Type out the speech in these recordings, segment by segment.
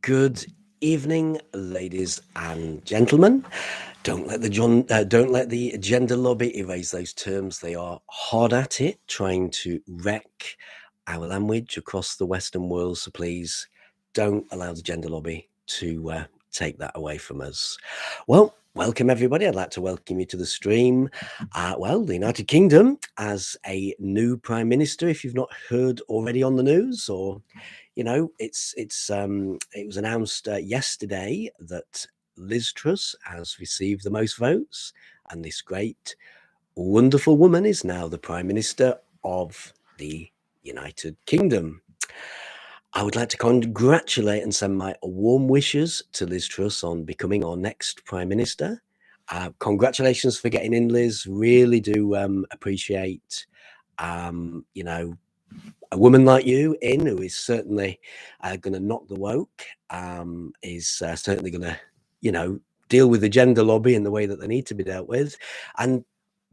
Good evening, ladies and gentlemen. Don't let the gender lobby erase those terms. They are hard at it, trying to wreck our language across the Western world. So please don't allow the gender lobby to take that away from us. Well, welcome everybody. I'd like to welcome you to the stream. The United Kingdom has a new Prime Minister. If you've not heard already on the news, or it was announced yesterday that Liz Truss has received the most votes, and this great, wonderful woman is now the Prime Minister of the United Kingdom. I would like to congratulate and send my warm wishes to Liz Truss on becoming our next Prime Minister. Congratulations for getting in, Liz. Really do appreciate, a woman like you in, who is certainly going to knock the woke, is certainly going to, deal with the gender lobby in the way that they need to be dealt with, and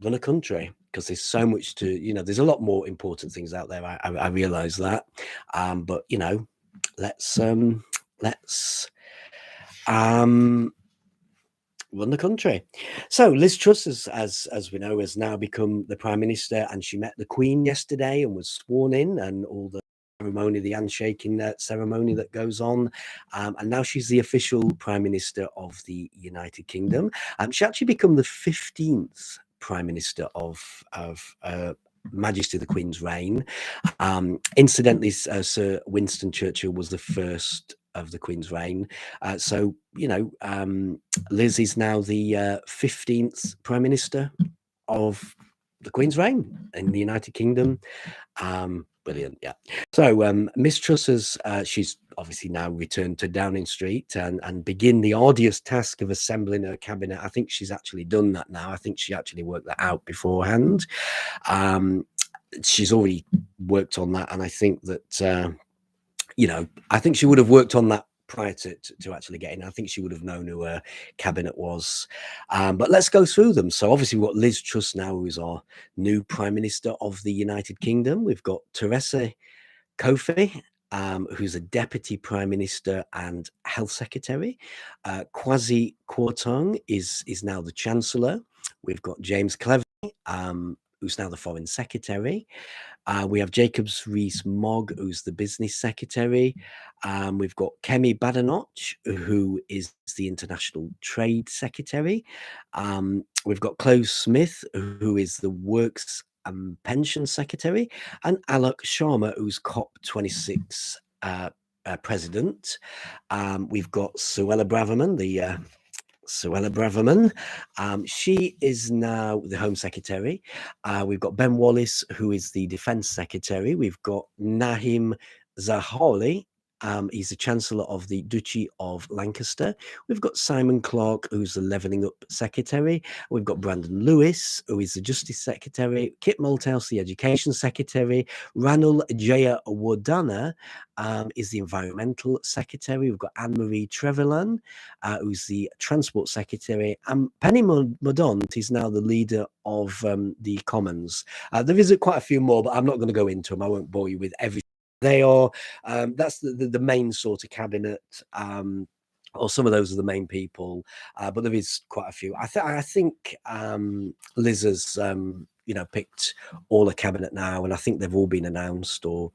run a country, because there's so much to, there's a lot more important things out there. I realize that, but let's run the country. So Liz Truss, as we know, has now become the Prime Minister, and she met the Queen yesterday and was sworn in, and all the ceremony, the handshaking ceremony that goes on, and now she's the official Prime Minister of the United Kingdom. She actually become the 15th Prime Minister of Majesty the Queen's reign. Incidentally, Sir Winston Churchill was the first of the Queen's reign. Liz is now the 15th Prime Minister of the Queen's reign in the United Kingdom. Brilliant, yeah. So Miss Truss has, she's obviously now returned to Downing Street and begin the arduous task of assembling her cabinet. I think she's actually done that now. I think she actually worked that out beforehand. She's already worked on that, and I think that I think she would have worked on that prior to actually getting. I think she would have known who her cabinet was. But let's go through them. So obviously we've got Liz Truss now, who is our new Prime Minister of the United Kingdom. We've got Theresa Kofi, who's a Deputy Prime Minister and Health Secretary. Kwasi Kwarteng is now the Chancellor. We've got James Cleverly, who's now the Foreign Secretary. We have Jacobs Rees-Mogg, who's the Business Secretary. We've got Kemi Badenoch, who is the International Trade Secretary. We've got Chloe Smith, who is the Works and Pension Secretary, and Alok Sharma, who's COP26 president. We've got Suella Braverman, she is now the Home Secretary. We've got Ben Wallace, who is the Defence Secretary. We've got Nahim Zahali. He's the Chancellor of the Duchy of Lancaster. We've got Simon Clarke, who's the Levelling Up Secretary. We've got Brandon Lewis, who is the Justice Secretary. Kit Malthouse, the Education Secretary. Ranul Jayawardena is the Environmental Secretary. We've got Anne-Marie Trevelyan, who's the Transport Secretary. And Penny Mordaunt is now the leader of the Commons. There is quite a few more, but I'm not going to go into them. I won't bore you with everything. They are, that's the main sort of cabinet, or some of those are the main people, but there is quite a few. I think Liz has, picked all the cabinet now, and I think they've all been announced, or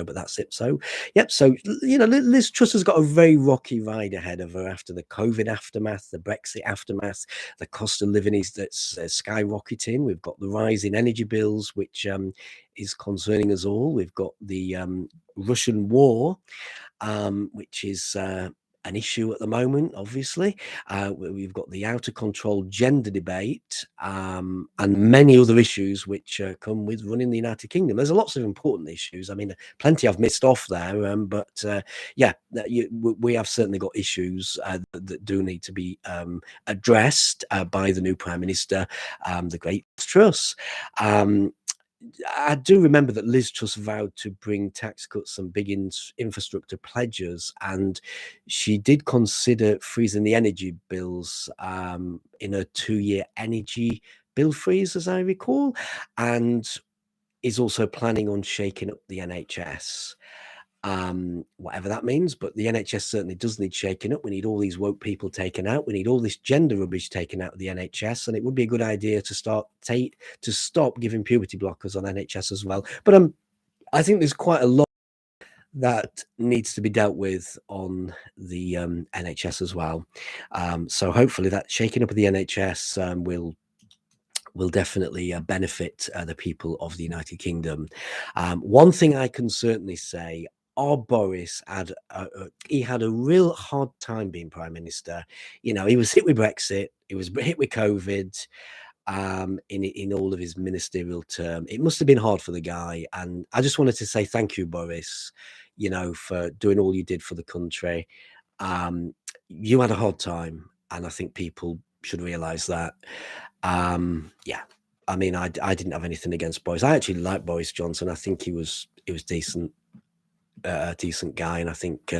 but that's it. So, yep. So, Liz Truss has got a very rocky ride ahead of her after the COVID aftermath, the Brexit aftermath. The cost of living that's skyrocketing. We've got the rise in energy bills, which is concerning us all. We've got the Russian war, which is an issue at the moment, obviously. We've got the out of control gender debate, and many other issues which come with running the United Kingdom. There's lots of important issues. I mean, plenty I've missed off there, but we have certainly got issues that do need to be addressed by the new Prime Minister, the great Truss. I do remember that Liz Truss vowed to bring tax cuts and big infrastructure pledges, and she did consider freezing the energy bills in a 2-year energy bill freeze, as I recall, and is also planning on shaking up the NHS. whatever that means. But the NHS certainly does need shaking up. We need all these woke people taken out. We need all this gender rubbish taken out of the NHS, and it would be a good idea to stop giving puberty blockers on NHS as well. But I think there's quite a lot that needs to be dealt with on the NHS as well. So hopefully that shaking up of the NHS will definitely benefit the people of the United Kingdom. One thing I can certainly say, our Boris he had a real hard time being prime minister. You know, he was hit with Brexit, he was hit with COVID, in all of his ministerial term. It must have been hard for the guy, and I just wanted to say thank you, Boris, you know, for doing all you did for the country. You had a hard time, and I think people should realize that. Yeah, I mean, I didn't have anything against Boris. I actually like Boris Johnson. I think he was decent, a decent guy, and I think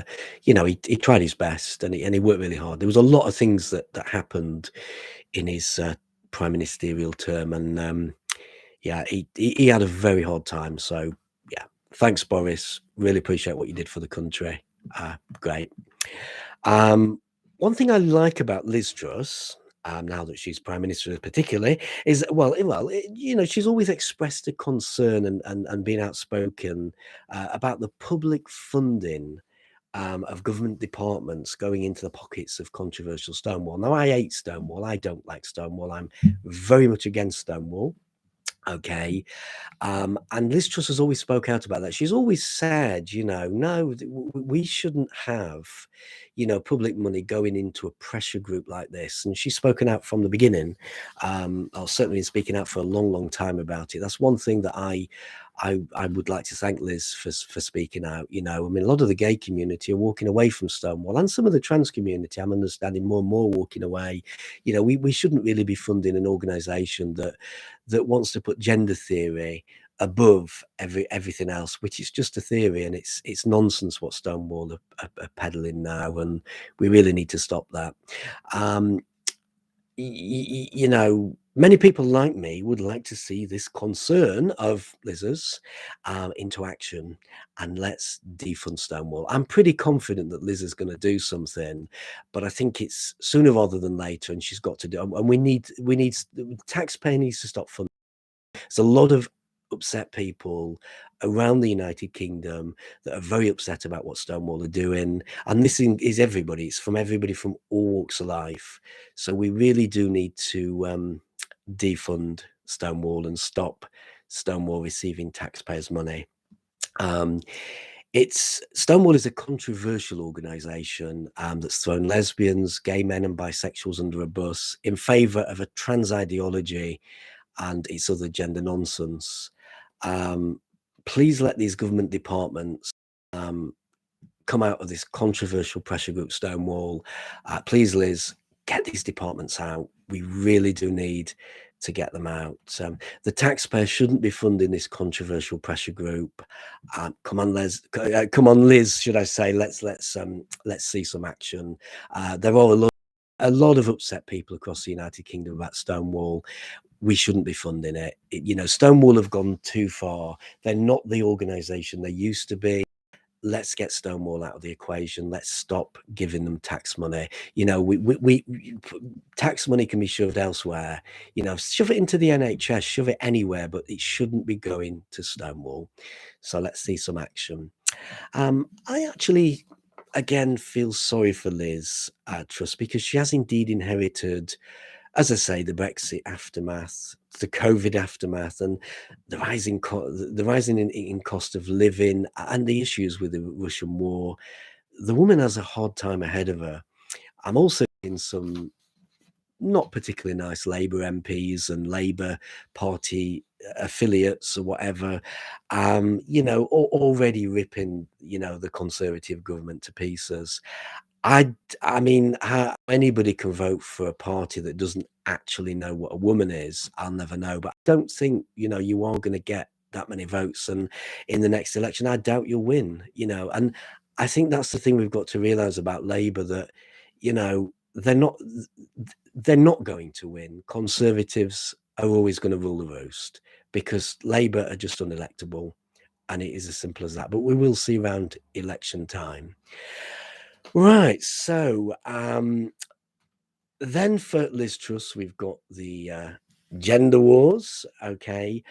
you know, he tried his best, and he worked really hard. There was a lot of things that happened in his prime ministerial term, and yeah, he had a very hard time. So yeah, thanks, Boris. Really appreciate what you did for the country. Great. One thing I like about Liz Truss, now that she's prime minister, particularly, is you know, she's always expressed a concern and been outspoken about the public funding of government departments going into the pockets of controversial Stonewall. Now, I hate Stonewall. I don't like Stonewall. I'm very much against Stonewall. Okay. And Liz Truss has always spoke out about that. She's always said, you know, no, we shouldn't have, you know, public money going into a pressure group like this. And she's spoken out from the beginning. Or certainly been speaking out for a long, long time about it. That's one thing that I would like to thank Liz for speaking out. You know, I mean, a lot of the gay community are walking away from Stonewall, and some of the trans community, I'm understanding more and more walking away. You know, we shouldn't really be funding an organisation that wants to put gender theory above everything else, which is just a theory, and it's nonsense what Stonewall are peddling now, and we really need to stop that. Um, you know, many people like me would like to see this concern of Liz's into action, and let's defund Stonewall. I'm pretty confident that Liz is going to do something, but I think it's sooner rather than later, and she's got to do. And we need the taxpayer needs to stop funding. There's a lot of upset people around the United Kingdom that are very upset about what Stonewall are doing. And this is everybody. It's from everybody from all walks of life. So we really do need to defund Stonewall and stop Stonewall receiving taxpayers' money. It's Stonewall is a controversial organisation that's thrown lesbians, gay men, and bisexuals under a bus in favour of a trans ideology and its other gender nonsense. Please let these government departments come out of this controversial pressure group Stonewall. Please, Liz, get these departments out. We really do need to get them out. The taxpayer shouldn't be funding this controversial pressure group. Come on, Liz. Come on, Liz. Should I say? Let's see some action. There are a lot of upset people across the United Kingdom about Stonewall. We shouldn't be funding it. You know, Stonewall have gone too far. They're not the organisation they used to be. Let's get Stonewall out of the equation. Let's stop giving them tax money. You know, we tax money can be shoved elsewhere. You know, shove it into the NHS, shove it anywhere, but it shouldn't be going to Stonewall. So let's see some action. I actually, again, feel sorry for Liz Truss, because she has indeed inherited, as I say, the Brexit aftermath, the COVID aftermath, and the rising in cost of living, and the issues with the Russian war. The woman has a hard time ahead of her. I'm also in some not particularly nice Labour MPs and Labour Party affiliates or whatever, you know, already ripping, you know, the Conservative government to pieces. I mean, how anybody can vote for a party that doesn't actually know what a woman is, I'll never know. But I don't think, you know, you are going to get that many votes, and in the next election, I doubt you'll win, you know. And I think that's the thing we've got to realize about Labour, that, you know, they're not going to win. Conservatives are always going to rule the roost because Labour are just unelectable. and it is as simple as that. But we will see around election time. Right, so then for Liz Truss, we've got the gender wars. Okay,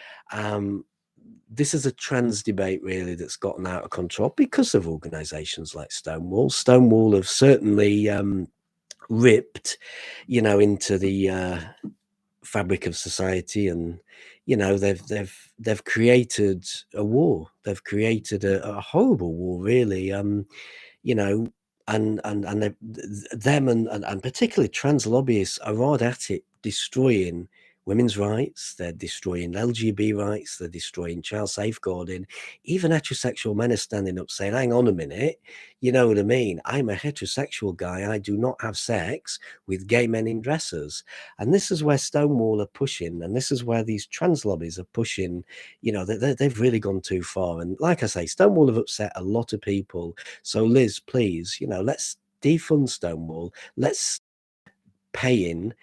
this is a trans debate really that's gotten out of control because of organisations like Stonewall. Stonewall have certainly ripped, into the fabric of society, and they've created a war. They've created a horrible war, really. You know, and them and particularly trans lobbyists are hard at it, destroying women's rights. They're destroying LGB rights. They're destroying child safeguarding. Even heterosexual men are standing up saying, hang on a minute, you know what I mean? I'm a heterosexual guy. I do not have sex with gay men in dresses. And this is where Stonewall are pushing, and this is where these trans lobbies are pushing. They've really gone too far. And like I say, Stonewall have upset a lot of people. So Liz, please, let's defund Stonewall. Let's paying,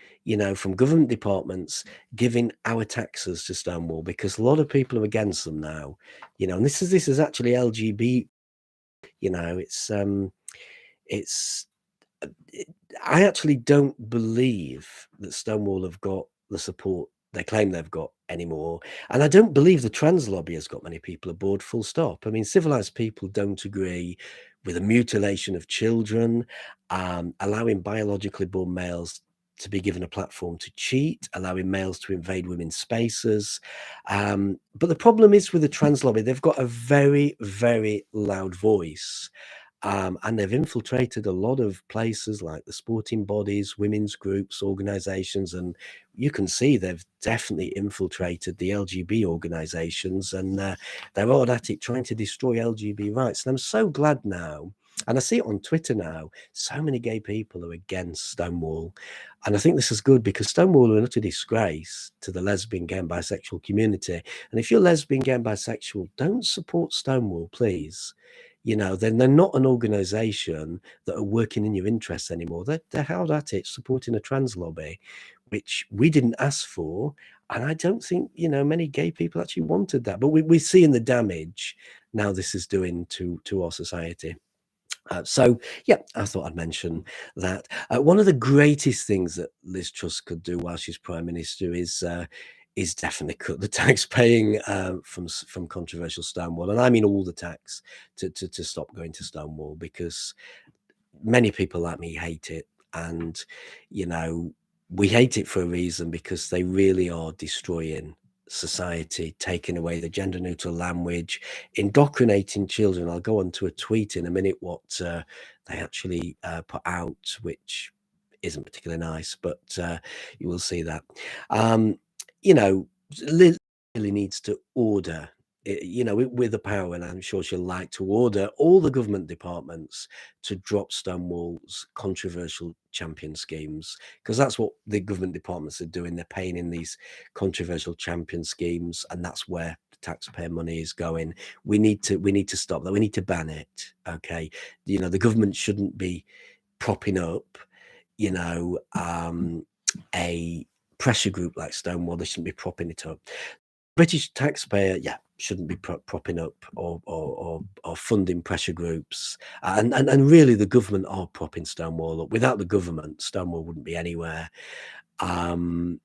from government departments, giving our taxes to Stonewall, because a lot of people are against them now. And this is actually LGB. It's I actually don't believe that Stonewall have got the support they claim they've got anymore. And I don't believe the trans lobby has got many people aboard, full stop. I mean, civilized people don't agree with the mutilation of children, allowing biologically born males to be given a platform to cheat, allowing males to invade women's spaces. But the problem is with the trans lobby, they've got a very, very loud voice. And they've infiltrated a lot of places like the sporting bodies, women's groups, organizations, and you can see they've definitely infiltrated the LGB organizations, and they're hard at it trying to destroy LGB rights. And I'm so glad now, and I see it on Twitter now, so many gay people are against Stonewall. And I think this is good, because Stonewall are an utter disgrace to the lesbian, gay and bisexual community. And if you're lesbian, gay and bisexual, don't support Stonewall, please. Then they're not an organization that are working in your interests anymore. They're held at it, supporting a trans lobby, which we didn't ask for. And I don't think, many gay people actually wanted that. But we're seeing the damage now this is doing to our society. So, yeah, I thought I'd mention that. One of the greatest things that Liz Truss could do while she's Prime Minister is definitely cut the tax paying from controversial Stonewall. And I mean all the tax to stop going to Stonewall, because many people like me hate it. And, we hate it for a reason, because they really are destroying society, taking away the gender neutral language, indoctrinating children. I'll go on to a tweet in a minute what they actually put out, which isn't particularly nice, but you will see that. Liz really needs to order, with the power, and I'm sure she'll like to order all the government departments to drop Stonewall's controversial champion schemes, because that's what the government departments are doing. They're paying in these controversial champion schemes, and that's where the taxpayer money is going. We need to stop that. We need to ban it. Okay, the government shouldn't be propping up, a pressure group like Stonewall. They shouldn't be propping it up. British taxpayer, shouldn't be propping up or funding pressure groups. And really, the government are propping Stonewall up. Without the government, Stonewall wouldn't be anywhere. An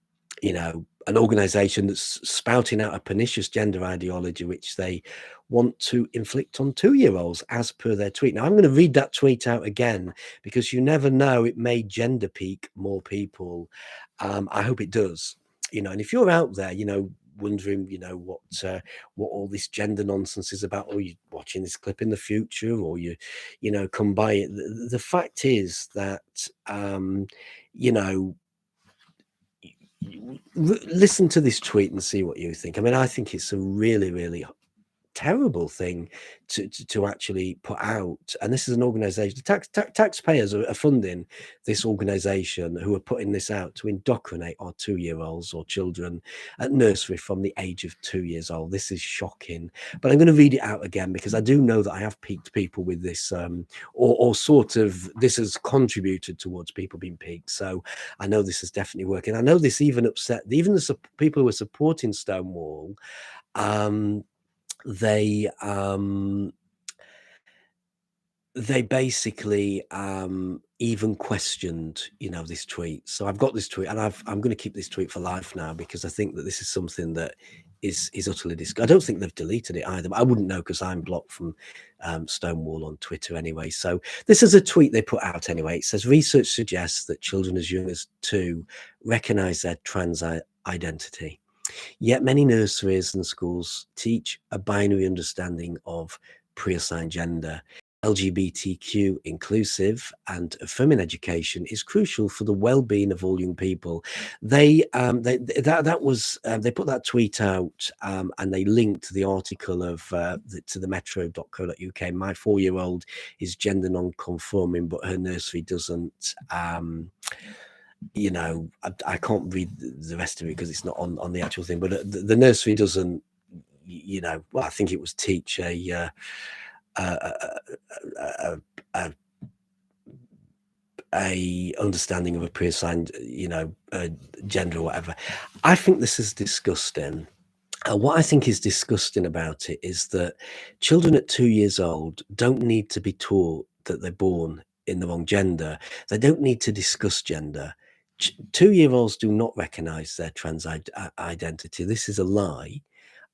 organization that's spouting out a pernicious gender ideology, which they want to inflict on 2-year-olds, as per their tweet. Now, I'm going to read that tweet out again, because you never know, it may gender peak more people. I hope it does. And if you're out there, wondering, what all this gender nonsense is about, or you're watching this clip in the future, or you come by it, the fact is that, listen to this tweet and see what you think. I mean, I think it's a really, really terrible thing to actually put out. And this is an organization, taxpayers are funding this organization who are putting this out to indoctrinate our 2-year-olds or children at nursery from the age of 2 years old. This is shocking. But I'm going to read it out again, because I do know that I have piqued people with this, or sort of this has contributed towards people being piqued. So I know this is definitely working. I know this even upset even the people who are supporting Stonewall. they basically even questioned, this tweet. So I've got this tweet, and I'm going to keep this tweet for life now, because I think that this is something that is utterly I don't think they've deleted it either, but I wouldn't know, because I'm blocked from Stonewall on Twitter anyway. So this is a tweet they put out anyway. It says, research suggests that children as young as 2 recognize their trans identity. Yet many nurseries and schools teach a binary understanding of pre-assigned gender. LGBTQ inclusive and affirming education is crucial for the well-being of all young people. They they put that tweet out, and they linked the article to the metro.co.uk. My 4-year-old is gender non-conforming, but her nursery doesn't. I can't read the rest of it because it's not on the actual thing, but the nursery doesn't, well, I think it was teach a understanding of a pre-assigned, gender or whatever. I think this is disgusting. What I think is disgusting about it is that children at 2 years old don't need to be taught that they're born in the wrong gender. They don't need to discuss gender. 2-year-olds do not recognize their trans identity. This is a lie.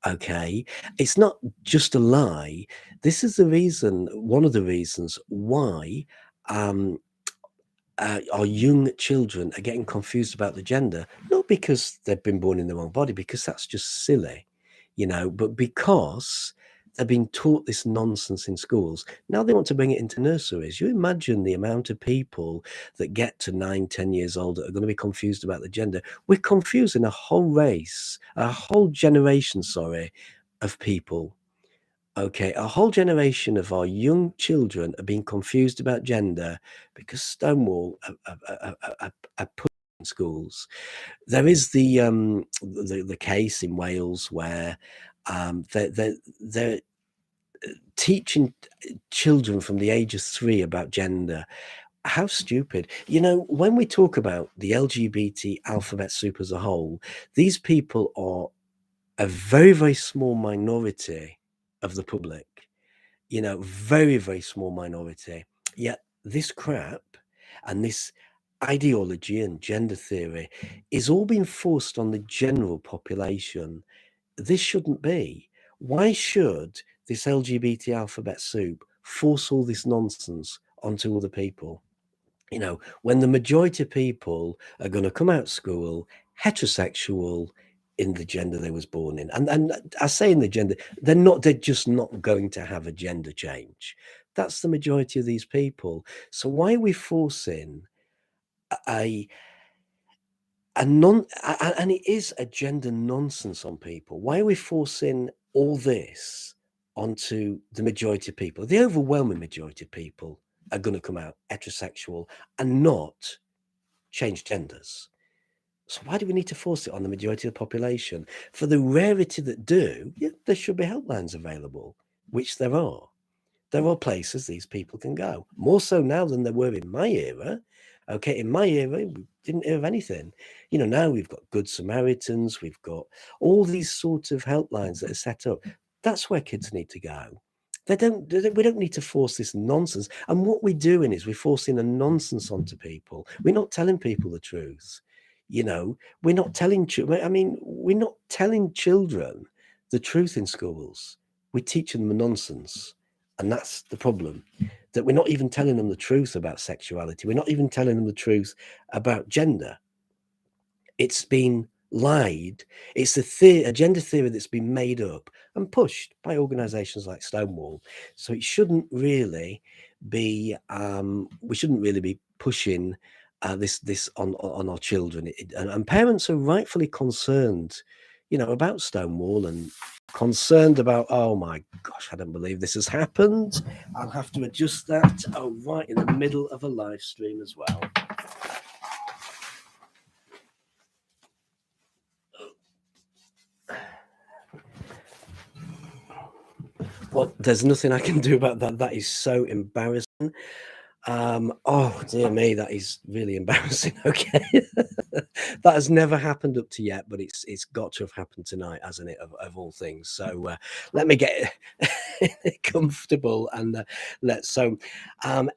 Okay, it's not just a lie. This is one of the reasons why our young children are getting confused about the gender, not because they've been born in the wrong body, because that's just silly, but because they're being taught this nonsense in schools. Now they want to bring it into nurseries. You imagine the amount of people that get to 9, 10 years old that are going to be confused about the gender. We're confusing a whole race, a whole generation, of people. Okay, a whole generation of our young children are being confused about gender because Stonewall are put in schools. There is the case in Wales where they're teaching children from the age of 3 about gender. How stupid. When we talk about the LGBT alphabet soup as a whole, these people are a very, very small minority of the public. Very, very small minority. Yet this crap and this ideology and gender theory is all being forced on the general population. This shouldn't be. Why should this LGBT alphabet soup force all this nonsense onto other people? When the majority of people are going to come out of school heterosexual in the gender they was born in. And I say in the gender, they're just not going to have a gender change. That's the majority of these people. So why are we forcing a and it is a gender nonsense on people? Why are we forcing all this onto the majority of people? The overwhelming majority of people are going to come out heterosexual and not change genders. So why do we need to force it on the majority of the population? For the rarity that do, yeah, there should be helplines available, which there are. There are places these people can go. More so now than there were in my era. Okay, in my era, we didn't hear of anything. Now we've got Good Samaritans, we've got all these sort of helplines that are set up. That's where kids need to go. We don't need to force this nonsense. And what we're doing is we're forcing a nonsense onto people. We're not telling people the truth. We're not telling we're not telling children the truth in schools. We're teaching them nonsense. And that's the problem, that we're not even telling them the truth about sexuality. We're not even telling them the truth about gender. It's been lied. It's a gender theory that's been made up and pushed by organizations like Stonewall. So it shouldn't really be, we shouldn't really be pushing this on our children. And parents are rightfully concerned, about Stonewall and concerned about, oh my gosh, I don't believe this has happened. I'll have to adjust that. Oh, right in the middle of a live stream as well. Well, there's nothing I can do about that. That is so embarrassing. Oh dear me, that is really embarrassing. Okay, that has never happened up to yet, but it's got to have happened tonight, hasn't it? Of all things. So let me get comfortable and let's so. Um,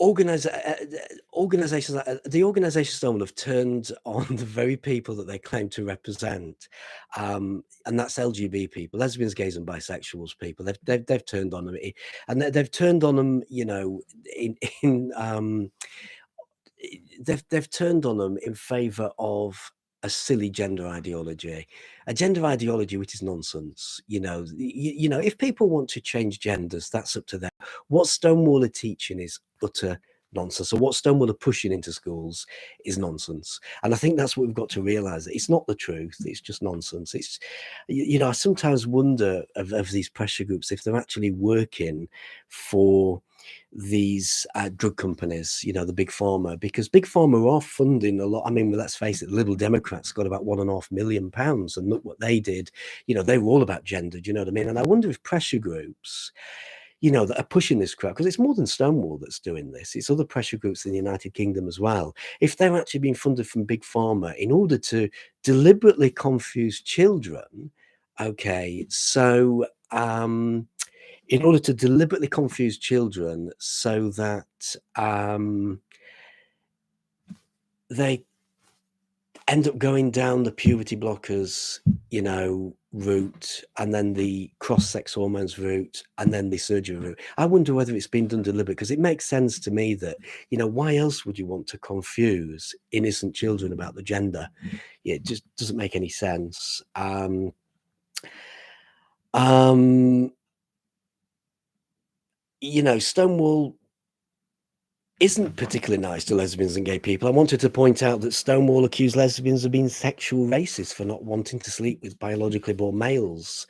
organizations the organizations don't have turned on the very people that they claim to represent, and that's LGB people, lesbians, gays, and bisexuals people. They've turned on them, and they've turned on them. In in they've turned on them in favor of a silly gender ideology, a gender ideology which is nonsense. If people want to change genders, that's up to them. What Stonewall are teaching is utter nonsense. So what Stonewall are pushing into schools is nonsense. And I think that's what we've got to realize, that it's not the truth, it's just nonsense. I sometimes wonder of these pressure groups if they're actually working for these drug companies, the big pharma, because big pharma are funding a lot. I mean, let's face it, the Liberal Democrats got about £1.5 million, and look what they did. They were all about gender. Do you know what I mean? And I wonder if pressure groups, that are pushing this crowd, because it's more than Stonewall that's doing this. It's other pressure groups in the United Kingdom as well. If they're actually being funded from big pharma in order to deliberately confuse children, okay, so in order to deliberately confuse children so that they end up going down the puberty blockers, route, and then the cross-sex hormones route, and then the surgery route. I wonder whether it's been done deliberately, because it makes sense to me that, why else would you want to confuse innocent children about the gender? It just doesn't make any sense. Stonewall isn't particularly nice to lesbians and gay people. I wanted to point out that Stonewall accused lesbians of being sexual racists for not wanting to sleep with biologically born males.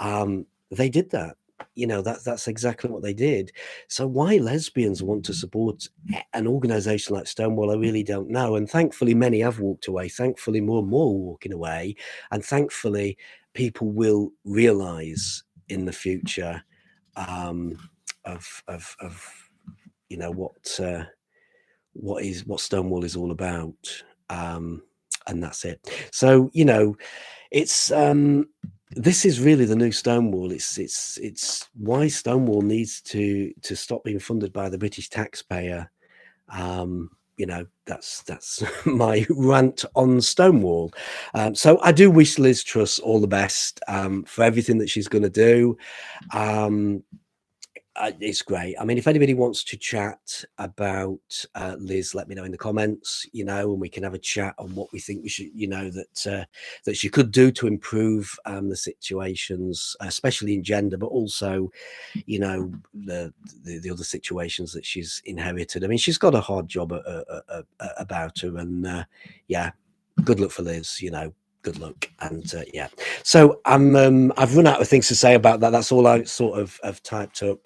They did that. That's exactly what they did. So why lesbians want to support an organization like Stonewall, I really don't know. And thankfully, many have walked away. Thankfully, more and more are walking away. And thankfully, people will realize in the future of what Stonewall is all about, and that's it. So it's this is really the new Stonewall. It's why Stonewall needs to stop being funded by the British taxpayer. That's my rant on Stonewall. So I do wish Liz Truss all the best for everything that she's going to do. It's great. I mean, if anybody wants to chat about Liz, let me know in the comments, and we can have a chat on what we think we should, that she could do to improve the situations, especially in gender, but also, the other situations that she's inherited. I mean, she's got a hard job about her, and yeah, good luck for Liz. Good luck. And yeah, so I've run out of things to say about that. That's all I sort of have typed up,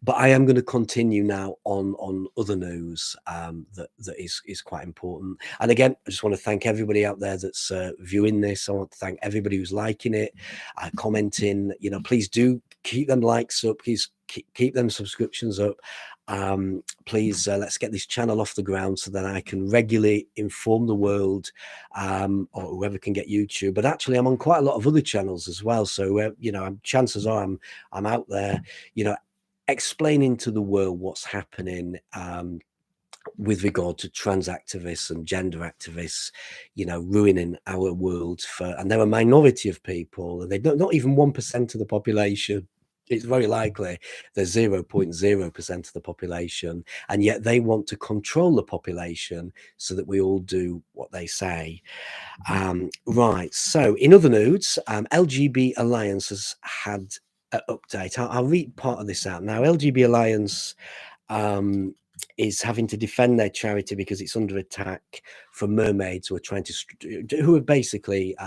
but I am going to continue now on other news that is quite important. And again, I just want to thank everybody out there that's viewing this. I want to thank everybody who's liking it, commenting. Please do keep them likes up, please keep them subscriptions up. Please let's get this channel off the ground so that I can regularly inform the world, or whoever can get YouTube. But actually, I'm on quite a lot of other channels as well. So chances are I'm out there, explaining to the world what's happening with regard to trans activists and gender activists, ruining our world and they're a minority of people, and they're not even 1% of the population. It's very likely they're 0.0% of the population, and yet they want to control the population so that we all do what they say. Right. So in other news, LGB Alliance has had an update. I'll read part of this out now. LGB Alliance is having to defend their charity because it's under attack from mermaids who are trying to who have basically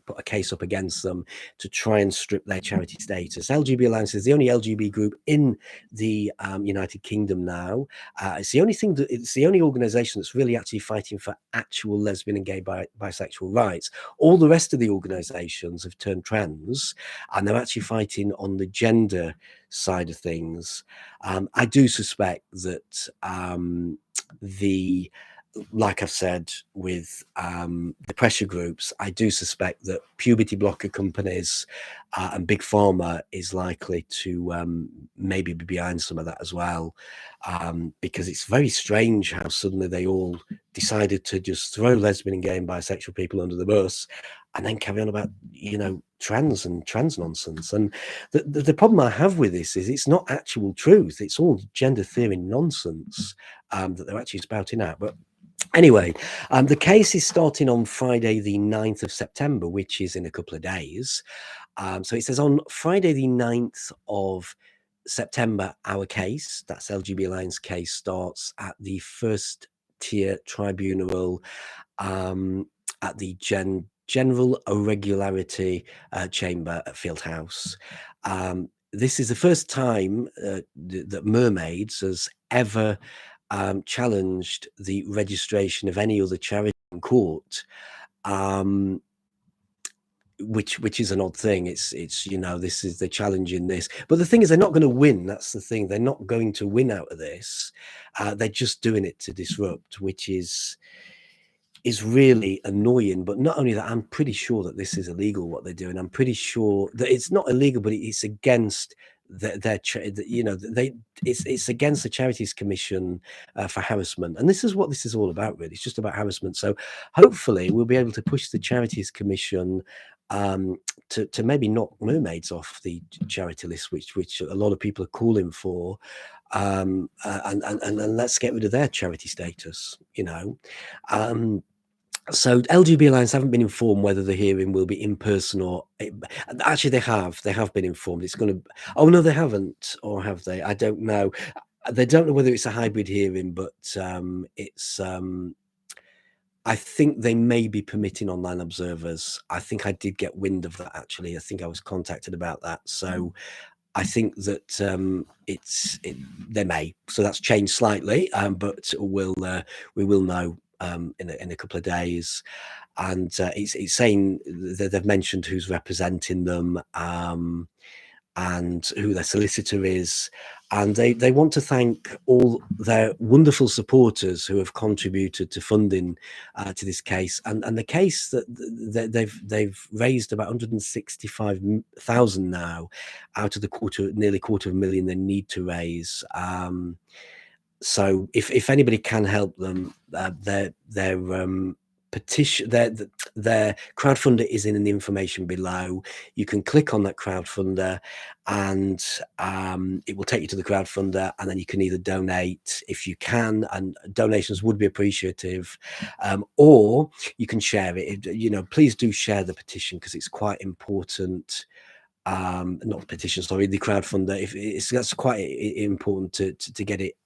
put a case up against them to try and strip their charity status. LGB Alliance is the only LGB group in the United Kingdom now. It's the only organization that's really actually fighting for actual lesbian and gay bisexual rights. All the rest of the organizations have turned trans, and they're actually fighting on the gender side of things. I do suspect that the like I've said with the pressure groups, I do suspect that puberty blocker companies and big pharma is likely to maybe be behind some of that as well, because it's very strange how suddenly they all decided to just throw lesbian and gay and bisexual people under the bus and then carry on about, you know, trans nonsense. And the problem I have with this is it's not actual truth. It's all gender theory nonsense that they're actually spouting out. But anyway, the case is starting on Friday, the 9th of September, which is in a couple of days. So it says on Friday, the 9th of September, our case, that's LGB Alliance case, starts at the first tier tribunal at the General Irregularity Chamber at Fieldhouse. This is the first time that Mermaids has ever challenged the registration of any other charity in court, which is an odd thing. It's you know, this is the challenge in this, but the thing is they're not going to win. That's the thing. They're not going to win out of this. They're just doing it to disrupt, which is really annoying. But not only that, I'm pretty sure that this is illegal what they're doing. I'm pretty sure that it's not illegal, but it's against you know, it's against the Charities Commission for harassment, and this is what this is all about, really. It's just about harassment. So hopefully we'll be able to push the Charities Commission to maybe knock Mermaids off the charity list, which a lot of people are calling for, and let's get rid of their charity status, you know. So LGB Alliance haven't been informed whether the hearing will be in person or actually they have been informed. It's going to, oh no, they haven't, or have they? I don't know. They don't know whether it's a hybrid hearing, but it's I think they may be permitting online observers. I think I did get wind of that, actually. I think I was contacted about that. So I think that they may. So that's changed slightly, but we will know in a couple of days. And it's saying that they've mentioned who's representing them and who their solicitor is. And they want to thank all their wonderful supporters who have contributed to funding to this case. And the case that they've raised about 165,000 now out of the nearly quarter of a million they need to raise. So if anybody can help them, their petition, their crowdfunder is in the information below. You can click on that crowdfunder and it will take you to the crowdfunder, and then you can either donate if you can, and donations would be appreciative, or you can share it. You know, please do share the petition because it's quite important. Not the petition, sorry, the crowdfunder. That's quite important to get it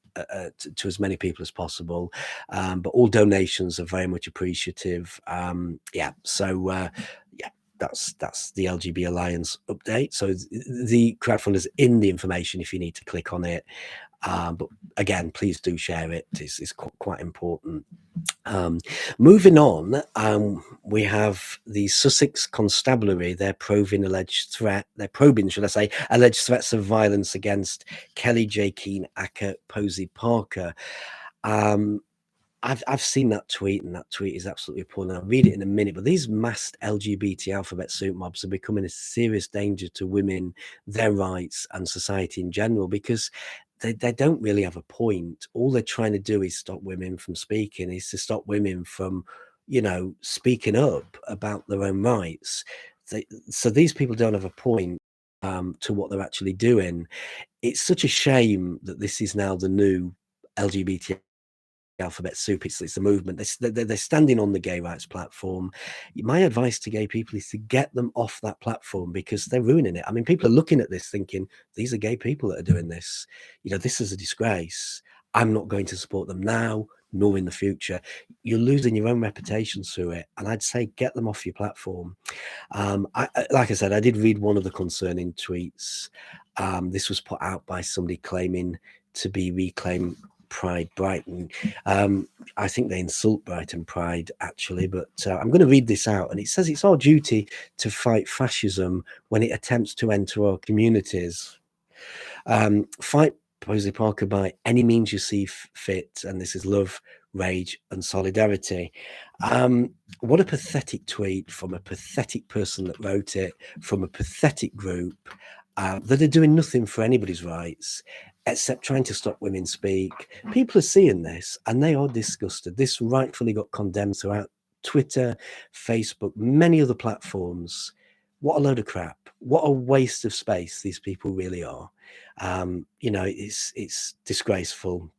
to as many people as possible, but all donations are very much appreciative. Yeah, so yeah, that's the LGB Alliance update. So the crowdfund is in the information if you need to click on it, but again, please do share it. It's quite important. Moving on, we have the Sussex Constabulary. They're probing, should I say, alleged threats of violence against Kelly J. Keane, Acker, Posey, Parker. I've seen that tweet, and that tweet is absolutely appalling. I'll read it in a minute, but these masked LGBT alphabet soup mobs are becoming a serious danger to women, their rights, and society in general, because they don't really have a point. All they're trying to do is stop women from speaking, is to stop women from, you know, speaking up about their own rights. So these people don't have a point to what they're actually doing. It's such a shame that this is now the new LGBT alphabet soup. It's the movement. They're standing on the gay rights platform. My advice to gay people is to get them off that platform, because they're ruining it. I mean, people are looking at this thinking, these are gay people that are doing this. You know, this is a disgrace. I'm not going to support them now nor in the future. You're losing your own reputation through it, and I'd say get them off your platform. Like I said, I did read one of the concerning tweets. This was put out by somebody claiming to be Reclaim Pride Brighton. I think they insult Brighton Pride, actually, but I'm going to read this out, and it says it's our duty to fight fascism when it attempts to enter our communities. Fight Posey Parker by any means you see fit, and this is love, rage, and solidarity. What a pathetic tweet from a pathetic person that wrote it, from a pathetic group that are doing nothing for anybody's rights except trying to stop women speak. People are seeing this and they are disgusted. This rightfully got condemned throughout Twitter, Facebook, many other platforms. What a load of crap. What a waste of space these people really are. You know, it's disgraceful.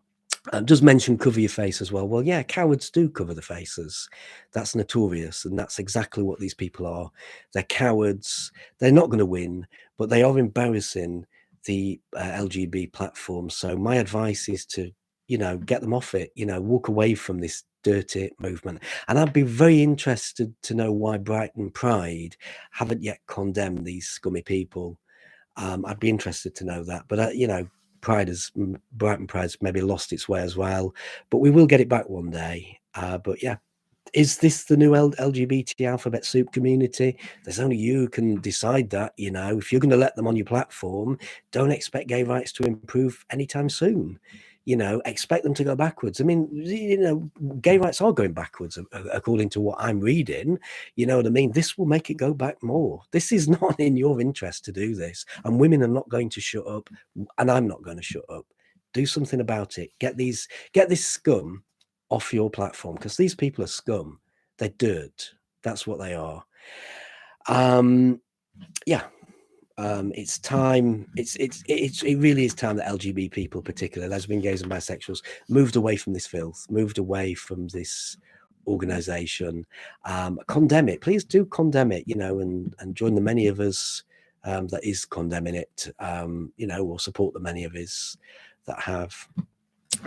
Does mention cover your face as well. Well, yeah, cowards do cover the faces. That's notorious, and that's exactly what these people are. They're cowards. They're not going to win, but they are embarrassing the LGB platform. So my advice is to, you know, get them off it. You know, walk away from this dirty movement. And I'd be very interested to know why Brighton Pride haven't yet condemned these scummy people. I'd be interested to know that. But you know, Brighton Pride's maybe lost its way as well, but we will get it back one day. But yeah, is this the new LGBT alphabet soup community? There's only you who can decide that. You know, if you're going to let them on your platform, don't expect gay rights to improve anytime soon. You know, expect them to go backwards. I mean, you know, gay rights are going backwards according to what I'm reading. You know what I mean? This will make it go back more. This is not in your interest to do this, and women are not going to shut up, and I'm not going to shut up. Do something about it. Get this scum off your platform, because these people are scum. They're dirt. That's what they are. Yeah. It's time. It really is time that LGBT people, particularly lesbian, gays, and bisexuals, moved away from this filth, moved away from this organization. Condemn it, please do condemn it. You know, and join the many of us that is condemning it. You know, or support the many of us that have.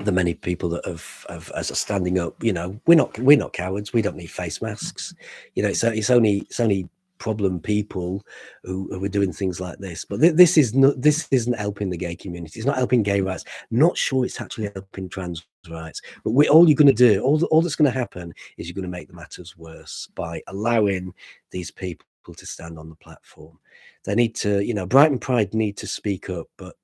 The many people that have as are standing up. You know, we're not cowards. We don't need face masks. You know, it's only problem people who are doing things like this. But this isn't helping the gay community. It's not helping gay rights. Not sure it's actually helping trans rights. But all you're going to do, all that's going to happen is you're going to make the matters worse by allowing these people to stand on the platform. They need to, you know, Brighton Pride need to speak up, but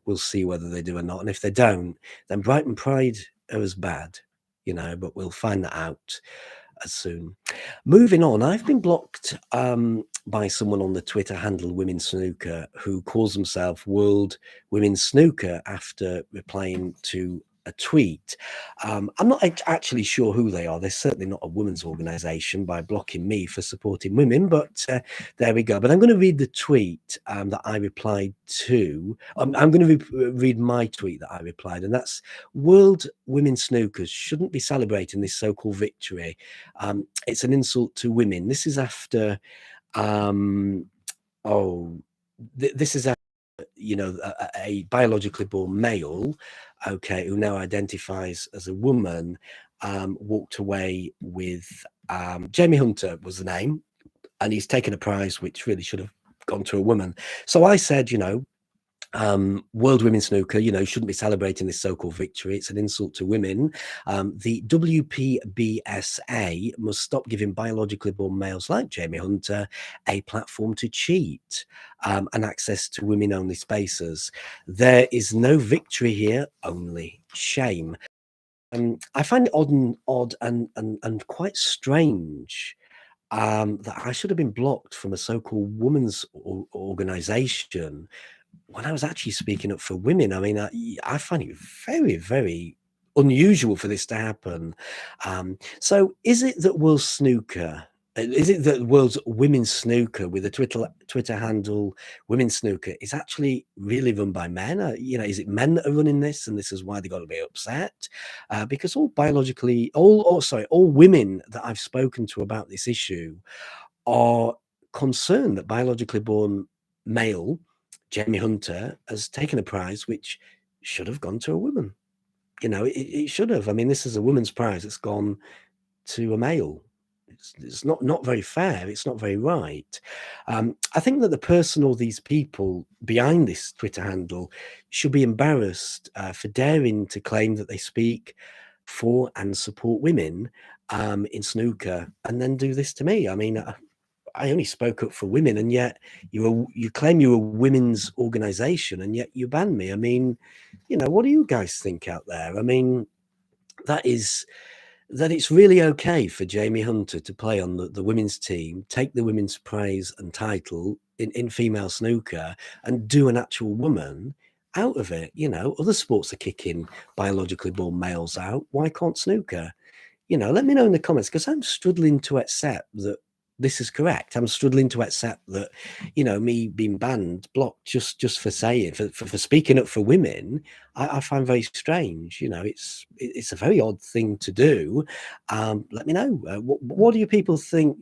we'll see whether they do or not. And if they don't, then Brighton Pride are as bad, you know, but we'll find that out as soon. Moving on, I've been blocked by someone on the Twitter handle Women's Snooker who calls himself World Women's Snooker after replying to a tweet. I'm not actually sure who they are. They're certainly not a women's organization by blocking me for supporting women, but there we go. But I'm going to read the tweet that I replied to. I'm going to read my tweet that I replied, and that's: World Women's Snookers shouldn't be celebrating this so-called victory. It's an insult to women. This is after, this is after, you know, a biologically born male, okay, who now identifies as a woman, walked away with Jamie Hunter was the name, and he's taken a prize which really should have gone to a woman. So I said, you know, World Women's Snooker, you know, shouldn't be celebrating this so-called victory. It's an insult to women. The WPBSA must stop giving biologically born males like Jamie Hunter a platform to cheat and access to women-only spaces. There is no victory here, only shame. I find it odd and quite strange that I should have been blocked from a so-called women's organization when I was actually speaking up for women. I mean, I find it very, very unusual for this to happen. So is it that World Snooker, is it that World's Women's Snooker with a Twitter handle Women's Snooker is actually really run by men? You know, is it men that are running this, and this is why they got to be upset? Because all women that I've spoken to about this issue are concerned that biologically born male Jamie Hunter has taken a prize which should have gone to a woman. You know, it should have. I mean, this is a woman's prize. It's gone to a male. It's not very fair. It's not very right. I think that the person or these people behind this Twitter handle should be embarrassed for daring to claim that they speak for and support women in snooker, and then do this to me. I mean, I only spoke up for women, and yet you claim you're a women's organization, and yet you ban me. I mean, what do you guys think out there? I mean, that it's really okay for Jamie Hunter to play on the women's team, take the women's prize and title in female snooker, and do an actual woman out of it. Other sports are kicking biologically born males out. Why can't snooker? Let me know in the comments, because I'm struggling to accept that this is correct. I'm struggling to accept that, me being banned, blocked, just for saying, for speaking up for women, I find very strange. It's a very odd thing to do. Let me know. What do you people think?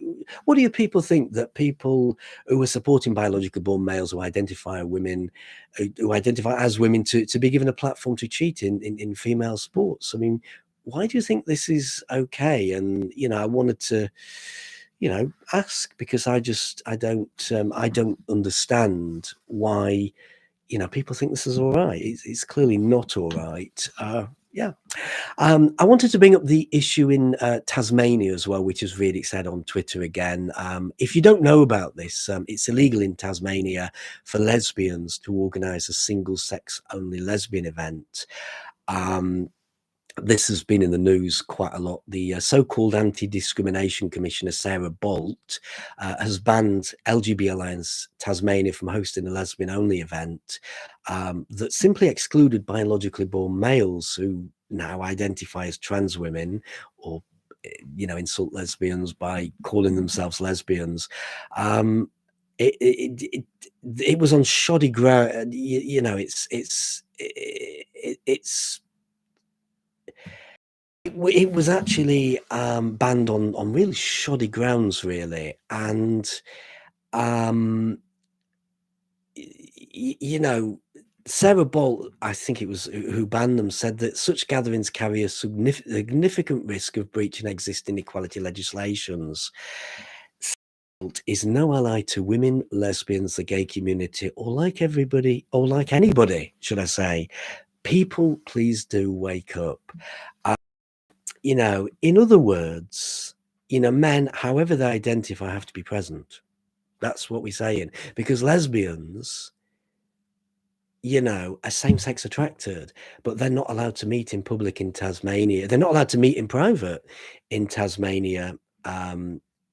What do you people think that people who are supporting biologically born males who identify women, who identify as women, to be given a platform to cheat in female sports? I mean, why do you think this is okay? And I wanted to ask, because I don't understand why people think this is all right. It's clearly not all right. Yeah. I wanted to bring up the issue in Tasmania as well, which has reared its head on Twitter again. If you don't know about this, it's illegal in Tasmania for lesbians to organise a single-sex only lesbian event. This has been in the news quite a lot. The so-called Anti-Discrimination Commissioner, Sarah Bolt, has banned LGB Alliance Tasmania from hosting a lesbian-only event that simply excluded biologically born males who now identify as trans women, or insult lesbians by calling themselves lesbians. It was on shoddy ground. It was actually banned on really shoddy grounds, really. And Sarah Bolt, I think it was, who banned them, said that such gatherings carry a significant risk of breaching existing equality legislations. Bolt is no ally to women, lesbians, the gay community, or like anybody, should I say. People, please do wake up. In other words, men, however they identify, have to be present. That's what we're saying. Because lesbians, are same-sex attracted, but they're not allowed to meet in public in Tasmania. They're not allowed to meet in private in Tasmania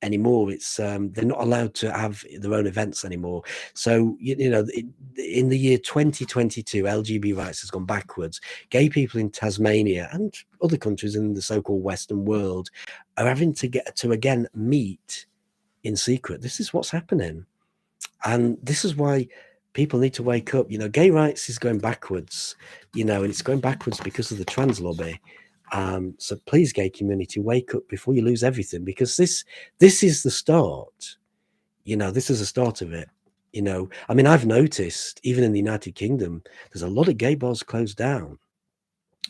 anymore. It's they're not allowed to have their own events anymore. So in the year 2022, LGB rights has gone backwards. Gay people in Tasmania and other countries in the so-called Western world are having to get to again meet in secret. This is what's happening, and this is why people need to wake up. Gay rights is going backwards, and it's going backwards because of the trans lobby. So please, gay community, wake up before you lose everything, because this is the start. This is the start of it. I mean, I've noticed even in the United Kingdom, there's a lot of gay bars closed down.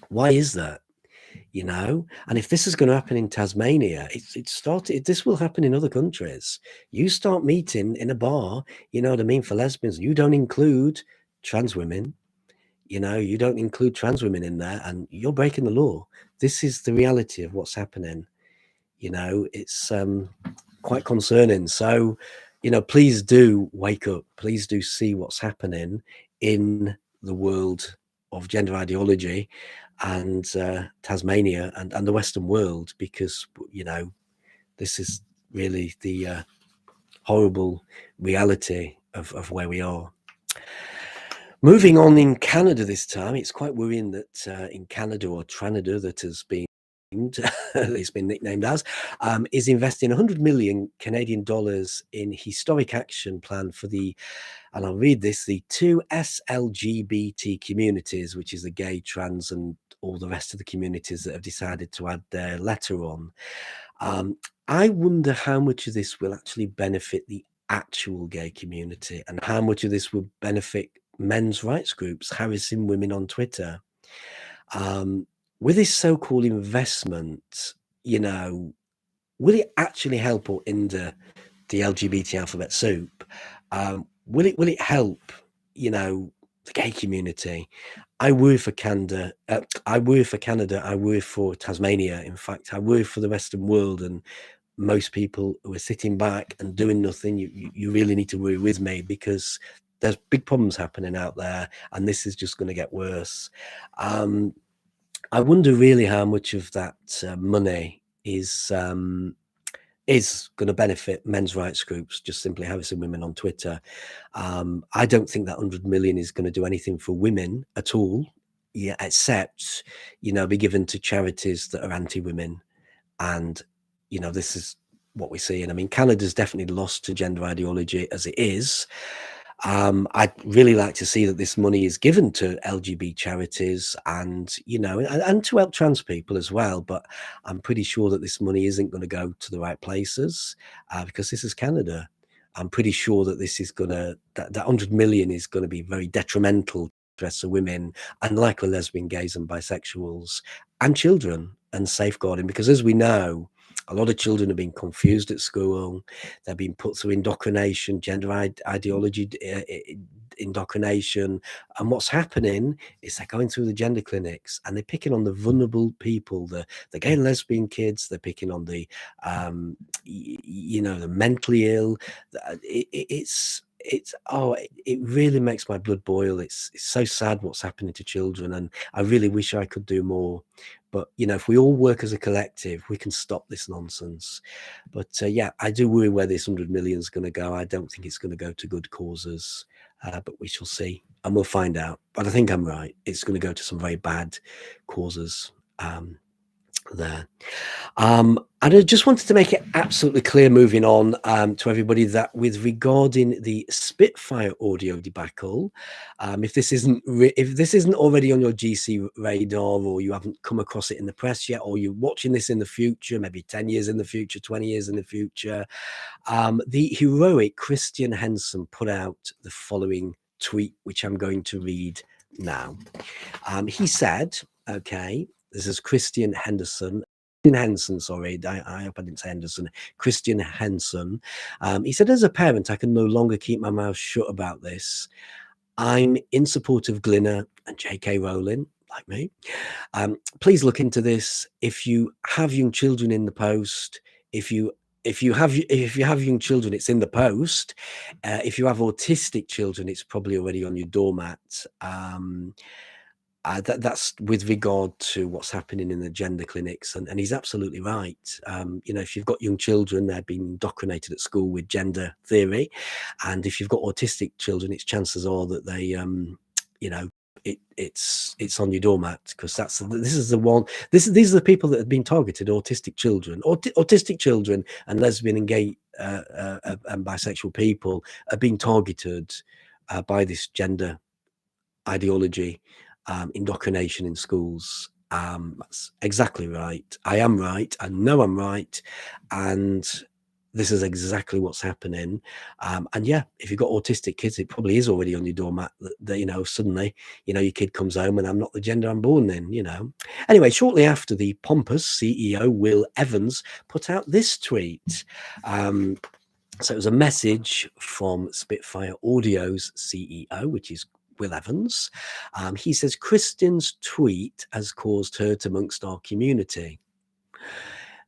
Why is that? And if this is going to happen in Tasmania, this will happen in other countries. You start meeting in a bar, you know what I mean, for lesbians, you don't include trans women. You don't include trans women in there, and you're breaking the law. This is the reality of what's happening. It's quite concerning. So, please do wake up. Please do see what's happening in the world of gender ideology and Tasmania and the Western world, because, this is really the horrible reality of where we are. Moving on, in Canada this time, it's quite worrying that in Canada, or Tranada, that has been it's been nicknamed as, is investing 100 million Canadian dollars in historic action plan for the, and I'll read this, the two SLGBT communities, which is the gay, trans, and all the rest of the communities that have decided to add their letter on. I wonder how much of this will actually benefit the actual gay community, and how much of this will benefit men's rights groups harassing women on Twitter. With this so-called investment, will it actually help or hinder the LGBT alphabet soup? Will it help, the gay community? I worry for Canada. I worry for Tasmania. In fact, I worry for the Western world and most people who are sitting back and doing nothing, you really need to worry with me, because there's big problems happening out there, and this is just going to get worse. I wonder really how much of that money is going to benefit men's rights groups, just simply harassing women on Twitter. I don't think that 100 million is going to do anything for women at all. Yeah, except, be given to charities that are anti-women. And, this is what we're seeing. I mean, Canada's definitely lost to gender ideology as it is. I'd really like to see that this money is given to LGB charities and, and to help trans people as well. But I'm pretty sure that this money isn't going to go to the right places, because this is Canada. I'm pretty sure that this is that 100 million is going to be very detrimental to the interests of women, and likely lesbian, gays and bisexuals and children, and safeguarding, because as we know, a lot of children are being confused at school. They're being put through indoctrination, gender ideology indoctrination. And what's happening is they're going through the gender clinics and they're picking on the vulnerable people, the gay and lesbian kids. They're picking on the, the mentally ill. It really makes my blood boil. It's so sad what's happening to children, and I really wish I could do more. But if we all work as a collective, we can stop this nonsense. But yeah, I do worry where this 100 million is going to go. I don't think it's going to go to good causes, but we shall see, and we'll find out. But I think I'm right. It's going to go to some very bad causes there. And I just wanted to make it absolutely clear, moving on to everybody, that with regarding the Spitfire audio debacle, if this isn't already on your GC radar, or you haven't come across it in the press yet, or you're watching this in the future, maybe 10 years in the future, 20 years in the future, the heroic Christian Henson put out the following tweet, which I'm going to read now. He said, okay, this is Christian Henson, sorry, I hope I didn't say Henderson, Christian Henson. He said, as a parent, I can no longer keep my mouth shut about this. I'm in support of Glinner and J.K. Rowling, like me. Please look into this. If you have young children in the post, if you have young children, it's in the post. If you have autistic children, it's probably already on your doormat. That's with regard to what's happening in the gender clinics, and he's absolutely right. If you've got young children, they're being indoctrinated at school with gender theory, and if you've got autistic children, its chances are that they, it's on your doormat, because these are the people that have been targeted: autistic children, autistic children, and lesbian and gay and bisexual people are being targeted by this gender ideology. Indoctrination in schools. That's exactly right. I am right. I know I'm right. And this is exactly what's happening. And yeah, if you've got autistic kids, it probably is already on your doormat that suddenly, your kid comes home and I'm not the gender I'm born in, Anyway, shortly after, the pompous CEO, Will Evans, put out this tweet. So it was a message from Spitfire Audio's CEO, which is Will Evans. He says, Christian's tweet has caused hurt amongst our community.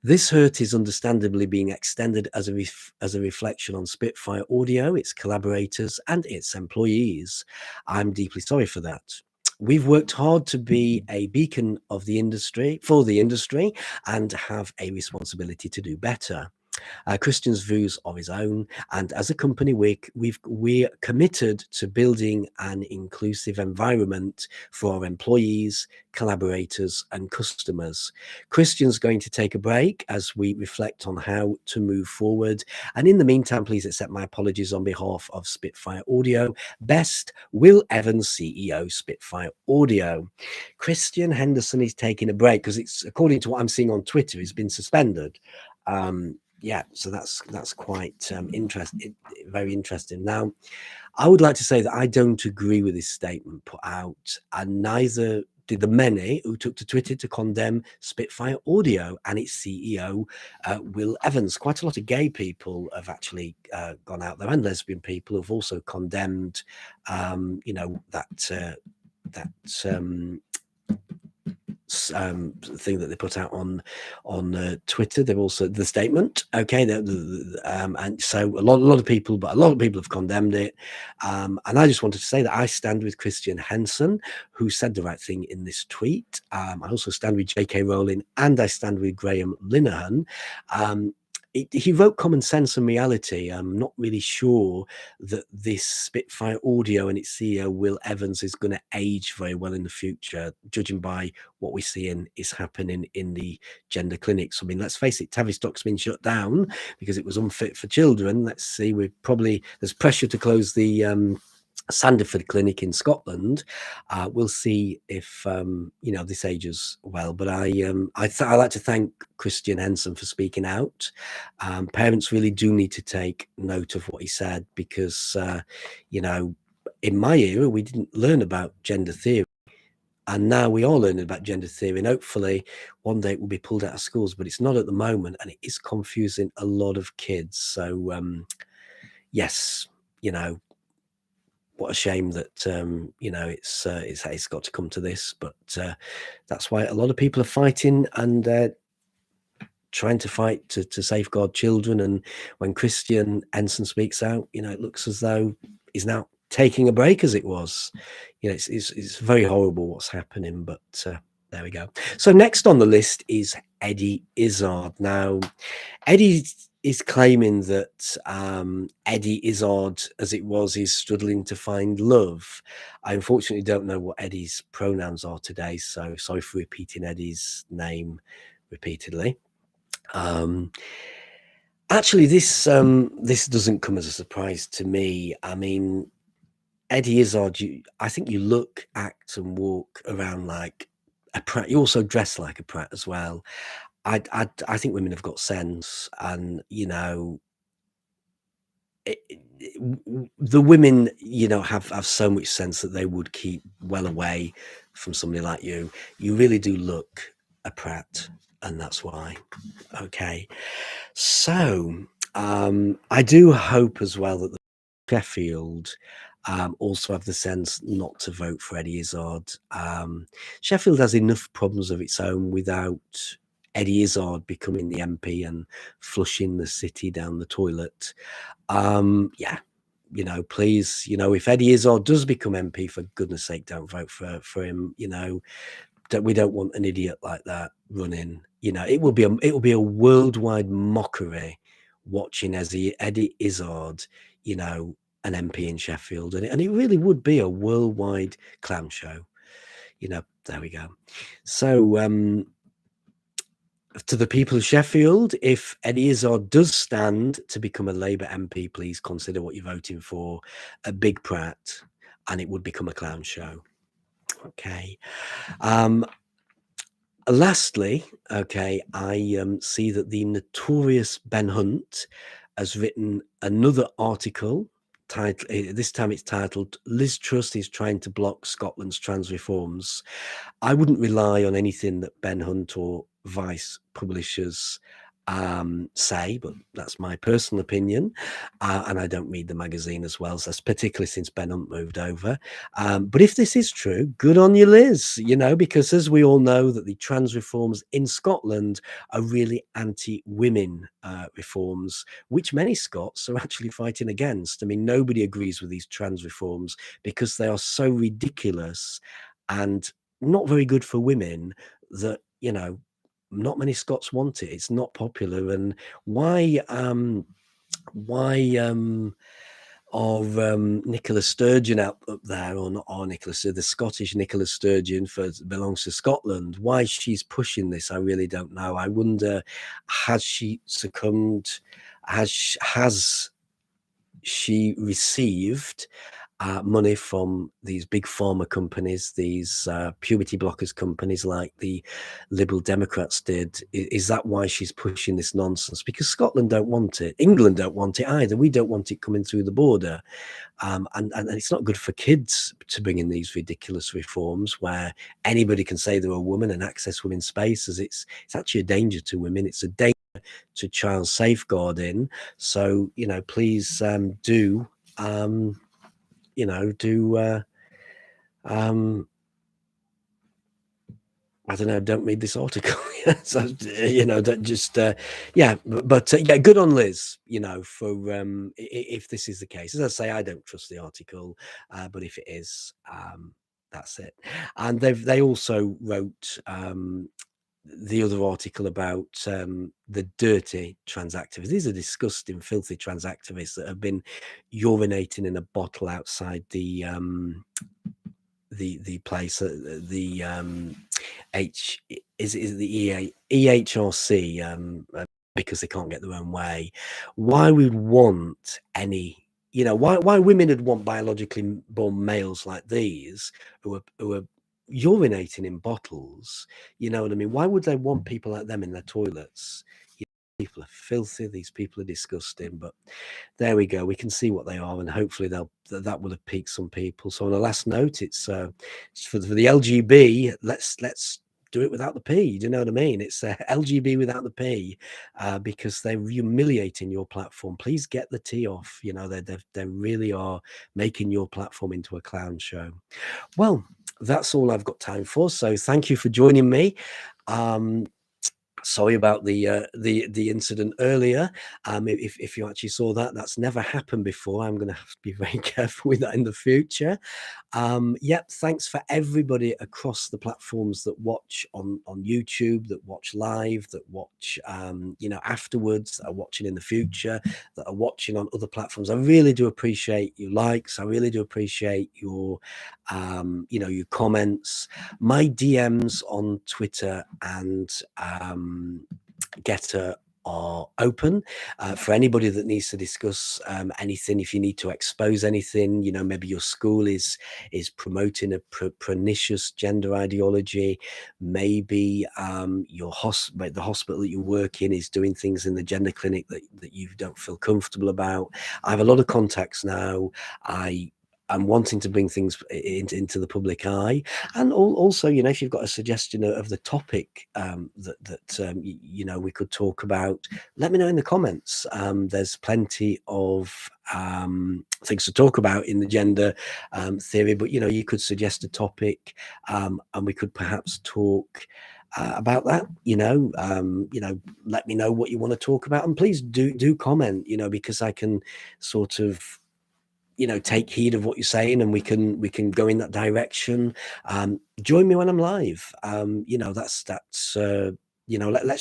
This hurt is understandably being extended as a reflection on Spitfire Audio, its collaborators and its employees. I'm deeply sorry for that. We've worked hard to be a beacon of the industry, for the industry, and have a responsibility to do better. Christian's views are his own, and as a company, we're committed to building an inclusive environment for our employees, collaborators, and customers. Christian's going to take a break as we reflect on how to move forward. And in the meantime, please accept my apologies on behalf of Spitfire Audio. Best, Will Evans, CEO, Spitfire Audio. Christian Henderson is taking a break because it's, according to what I'm seeing on Twitter, he's been suspended. Yeah, so that's quite interesting, very interesting. Now, I would like to say that I don't agree with this statement put out, and neither did the many who took to Twitter to condemn Spitfire Audio and its CEO, Will Evans. Quite a lot of gay people have actually gone out there, and lesbian people have also condemned, thing that they put out on Twitter. They've also the statement, okay, and so a lot of people have condemned it, and I just wanted to say that I stand with Christian Henson, who said the right thing in this tweet. I also stand with J.K. Rowling, and I stand with Graham Linehan. He wrote Common Sense and Reality. I'm not really sure that this Spitfire audio and its CEO, Will Evans, is going to age very well in the future, judging by what we see is happening in the gender clinics. I mean, let's face it, Tavistock's been shut down because it was unfit for children. Let's see, there's pressure to close the Sandiford clinic in Scotland. We'll see if this ages well. But I like to thank Christian Henson for speaking out. Parents really do need to take note of what he said, because in my era we didn't learn about gender theory, and now we are learning about gender theory, and hopefully one day it will be pulled out of schools, but it's not at the moment, and it is confusing a lot of kids. So yes, what a shame that it's got to come to this, but that's why a lot of people are fighting and trying to fight to safeguard children. And when Christian Henson speaks out, it looks as though he's now taking a break, as it was. It's very horrible what's happening, but there we go. So next on the list is Eddie Izzard. Now, Eddie is claiming that Eddie Izzard, as it was, is struggling to find love. I unfortunately don't know what Eddie's pronouns are today, so sorry for repeating Eddie's name repeatedly. Actually, this doesn't come as a surprise to me. I mean, Eddie Izzard, I think you look, act, and walk around like a prat. You also dress like a prat as well. I think women have got sense, and the women, have so much sense that they would keep well away from somebody like you. You really do look a prat, and that's why. Okay, so I do hope as well that the Sheffield also have the sense not to vote for Eddie Izzard. Sheffield has enough problems of its own without Eddie Izzard becoming the MP and flushing the city down the toilet. Yeah, please, if Eddie Izzard does become MP, for goodness sake, don't vote for him. We don't want an idiot like that running. It will be a worldwide mockery watching Eddie Izzard, an MP in Sheffield, and it really would be a worldwide clown show. There we go. So to the people of Sheffield, if Eddie Izzard does stand to become a Labour MP, please consider what you're voting for. A big prat, and it would become a clown show. Okay. Lastly, okay, I see that the notorious Ben Hunt has written another article. This time it's titled "Liz Truss is trying to block Scotland's trans reforms." I wouldn't rely on anything that Ben Hunt or Vice publishers say, but that's my personal opinion, and I don't read the magazine as well, so that's particularly since Ben Hunt moved over. But if this is true, good on you, Liz, because as we all know, that the trans reforms in Scotland are really anti-women reforms, which many Scots are actually fighting against. I mean, nobody agrees with these trans reforms because they are so ridiculous and not very good for women that, not many Scots want it. It's not popular. And why are Nicola Sturgeon up there, or not our Nicola Sturgeon, the Scottish Nicola Sturgeon belongs to Scotland. Why she's pushing this, I really don't know. I wonder, has she succumbed? Has she received money from these big pharma companies, these puberty blockers companies like the Liberal Democrats did? Is that why she's pushing this nonsense? Because Scotland don't want it. England don't want it either. We don't want it coming through the border. And it's not good for kids to bring in these ridiculous reforms where anybody can say they're a woman and access women's spaces. It's actually a danger to women. It's a danger to child safeguarding. So, please do I don't know. Don't read this article. So don't just yeah. But yeah, good on Liz. For if this is the case, as I say, I don't trust the article, but if it is, that's it. And they also wrote the other article about the dirty trans activists. These are disgusting, filthy trans activists that have been urinating in a bottle outside the place, the is the EHRC, because they can't get their own way. Why we'd want any, why women would want biologically born males like these who are urinating in bottles? You know what I mean? Why would they want people like them in their toilets? People are filthy. These people are disgusting. But there we go. We can see what they are, and hopefully that will have piqued some people. So on a last note, it's for the LGB. Let's do it without the P. Do you know what I mean? It's LGB without the P, because they're humiliating your platform. Please get the T off. They really are making your platform into a clown show. Well, that's all I've got time for. So thank you for joining me. Sorry about the incident earlier. If you actually saw that, that's never happened before. I'm going to have to be very careful with that in the future. Yep, thanks for everybody across the platforms that watch on YouTube, that watch live, that watch afterwards, that are watching in the future, that are watching on other platforms. I really do appreciate your likes. I really do appreciate your your comments. My DMs on Twitter and GETTR are open for anybody that needs to discuss anything. If you need to expose anything, maybe your school is promoting a pernicious gender ideology, maybe the hospital that you work in is doing things in the gender clinic that you don't feel comfortable about. I have a lot of contacts now. I'm wanting to bring things into the public eye, and also, if you've got a suggestion of the topic that we could talk about, let me know in the comments. There's plenty of things to talk about in the gender theory, but you could suggest a topic, and we could perhaps talk about that. Let me know what you want to talk about, and please do comment, because I can sort of take heed of what you're saying, and we can go in that direction. Join me when I'm live. Let's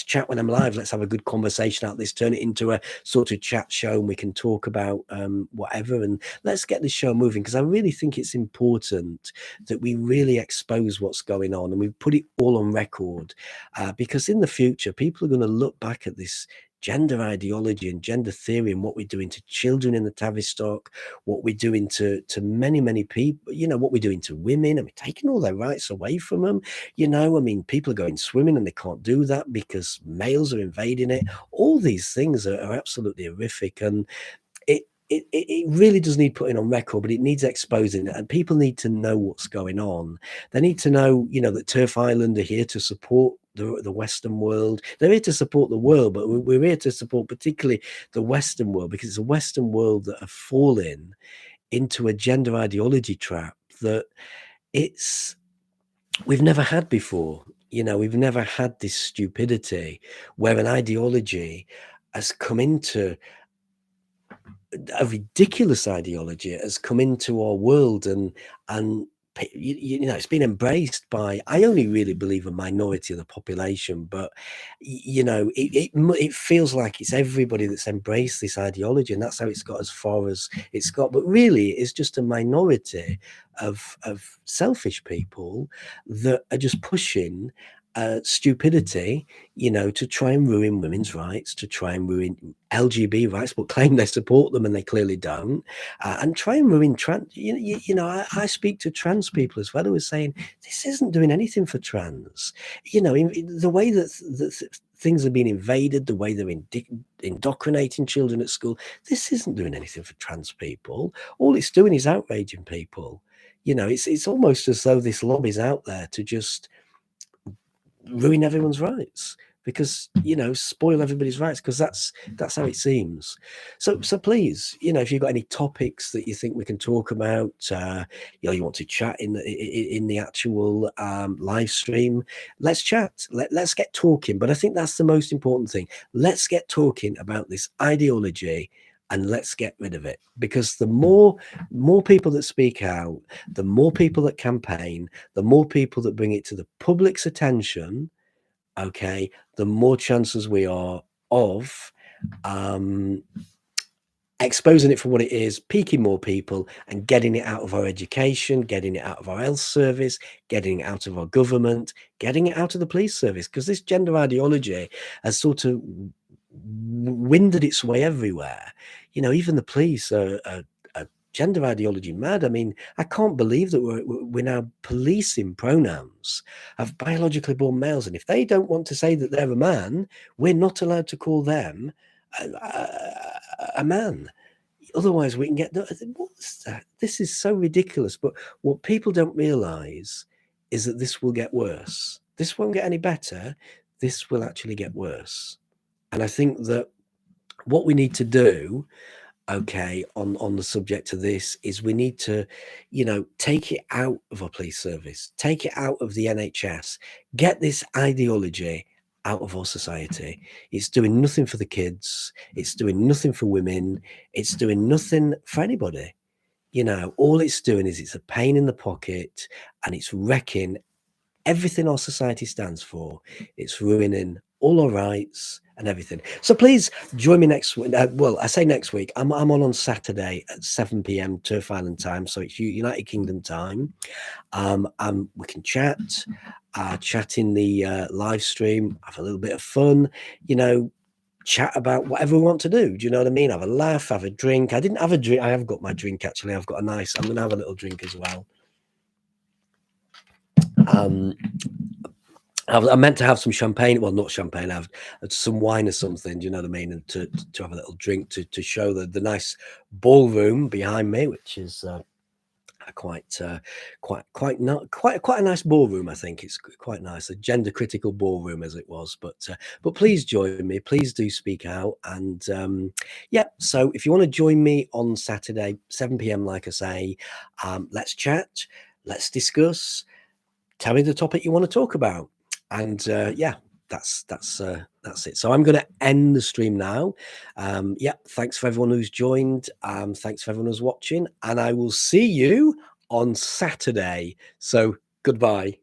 chat when I'm live. Let's have a good conversation out this, turn it into a sort of chat show, and we can talk about whatever, and let's get this show moving, because I really think it's important that we really expose what's going on, and we put it all on record, because in the future people are going to look back at this gender ideology and gender theory and what we're doing to children in the Tavistock, what we're doing to many people, what we're doing to women, and we're taking all their rights away from them. People are going swimming and they can't do that because males are invading it. All these things are absolutely horrific, and it really does need putting on record, but it needs exposing, and people need to know what's going on. They need to know, that Turf Island are here to support the Western world. They're here to support the world, but we're here to support particularly the Western world, because it's a Western world that have fallen into a gender ideology trap that we've never had before. We've never had this stupidity where an ideology has come into a ridiculous ideology has come into our world, and it's been embraced by, I only really believe, a minority of the population, but it feels like it's everybody that's embraced this ideology, and that's how it's got as far as it's got. But really it's just a minority of selfish people that are just pushing stupidity, to try and ruin women's rights, to try and ruin LGB rights, but claim they support them and they clearly don't, and try and ruin trans. I speak to trans people as well who are saying this isn't doing anything for trans. The way that things are being invaded, the way they're indoctrinating children at school, this isn't doing anything for trans people. All it's doing is outraging people. It's almost as though this lobby's out there to just ruin everyone's rights. because, you know, spoil everybody's rights, because that's how it seems. So please, you know, if you've got any topics that you think we can talk about, you know, you want to chat in the actual live stream, let's chat. Let's get talking. But I think that's the most important thing. Let's get talking about this ideology, and let's get rid of it, because the more people that speak out, the more people that campaign, the more people that bring it to the public's attention, okay, the more chances we are of exposing it for what it is, piquing more people, and getting it out of our education, getting it out of our health service, getting it out of our government, getting it out of the police service, because this gender ideology has sort of winded its way everywhere. You know, even the police are gender ideology mad. I mean, I can't believe that we're now policing pronouns of biologically born males, and if they don't want to say that they're a man, we're not allowed to call them a man. Otherwise, we can get what's that? This is so ridiculous. But what people don't realize is that this will get worse. This won't get any better. This will actually get worse. And I think that what we need to do, okay, on the subject of this, is we need to, you know, take it out of our police service, take it out of the NHS, get this ideology out of our society. It's doing nothing for the kids. It's doing nothing for women. It's doing nothing for anybody. You know, all it's doing is it's a pain in the pocket, and it's wrecking everything our society stands for. It's ruining all our rights and everything. So please join me next week. Well, I say next week. I'm on Saturday at 7 p.m. Turf Island time, so it's United Kingdom time. We can chat in the live stream, have a little bit of fun, you know, chat about whatever we want to do. Do you know what I mean? Have a laugh, have a drink. I didn't have a drink. I have got my drink, actually. I'm going to have a little drink as well. I meant to have some champagne. Well, not champagne. I have some wine or something. Do you know what I mean? And to have a little drink to show the nice ballroom behind me, which is quite a nice ballroom. I think it's quite nice, a gender critical ballroom as it was. But please join me. Please do speak out. And yeah. So if you want to join me on Saturday, 7 p.m. like I say, let's chat. Let's discuss. Tell me the topic you want to talk about. And yeah, that's it. So I'm going to end the stream now. Yeah, thanks for everyone who's joined. Thanks for everyone who's watching, and I will see you on Saturday. So goodbye.